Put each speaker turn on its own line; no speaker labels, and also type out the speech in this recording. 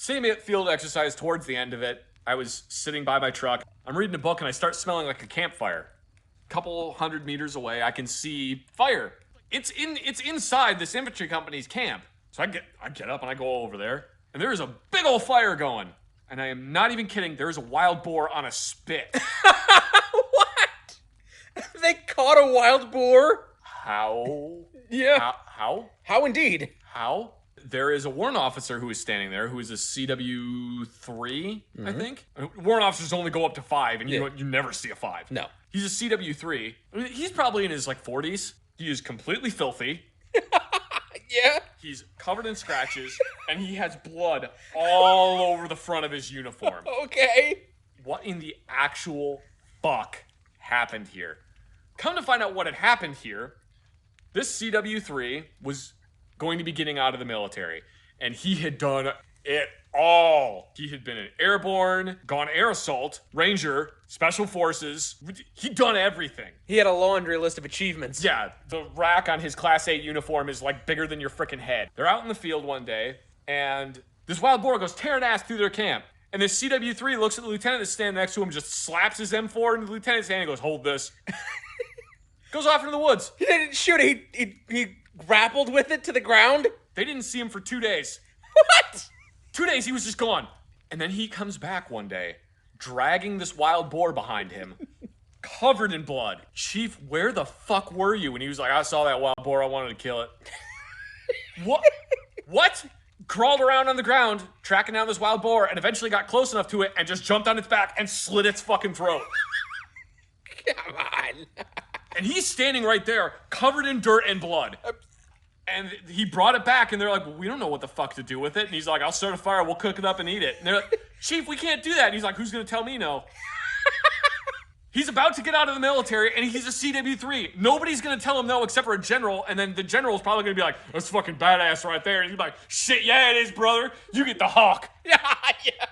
Same field exercise towards the end of it. I was sitting by my truck. I'm reading a book and I start smelling like a campfire. A couple 100 meters away, I can see fire. It's inside this infantry company's camp. So I get up and I go over there, and there is a big old fire going. And I am not even kidding. There is a wild boar on a spit.
What? They caught a wild boar?
How?
Yeah.
How?
How indeed?
How? There is a warrant officer who is standing there who is a CW3, I think. Warrant officers only go up to 5, and you never see a 5.
No.
He's a CW3. I mean, he's probably in his 40s. He is completely filthy.
Yeah.
He's covered in scratches, and he has blood all over the front of his uniform.
Okay.
What in the actual fuck happened here? Come to find out what had happened here, this CW3 was going to be getting out of the military, and he had done it all. He had been an airborne, gone air assault, ranger, special forces. He'd done everything.
He had a laundry list of achievements.
Yeah, the rack on his Class 8 uniform is bigger than your freaking head. They're out in the field one day, and this wild boar goes tearing ass through their camp. And this CW3 looks at the lieutenant that's standing next to him, just slaps his M4 into the lieutenant's hand and goes, "Hold this." Goes off into the woods.
He didn't shoot it. He grappled with it to the ground?
They didn't see him for 2 days.
What?
2 days, he was just gone. And then he comes back one day, dragging this wild boar behind him, covered in blood. "Chief, where the fuck were you?" And he was like, "I saw that wild boar. I wanted to kill it." What? What? Crawled around on the ground, tracking down this wild boar, and eventually got close enough to it and just jumped on its back and slit its fucking throat.
Come on.
And he's standing right there, covered in dirt and blood. And he brought it back, and they're like, "Well, we don't know what the fuck to do with it." And he's like, "I'll start a fire, we'll cook it up and eat it." And they're like, "Chief, we can't do that." And he's like, "Who's gonna tell me no?" He's about to get out of the military, and he's a CW3. Nobody's gonna tell him no except for a general, and then the general's probably gonna be like, "That's fucking badass right there." And he's like, "Shit, yeah, it is, brother. You get the hawk."
Yeah, yeah.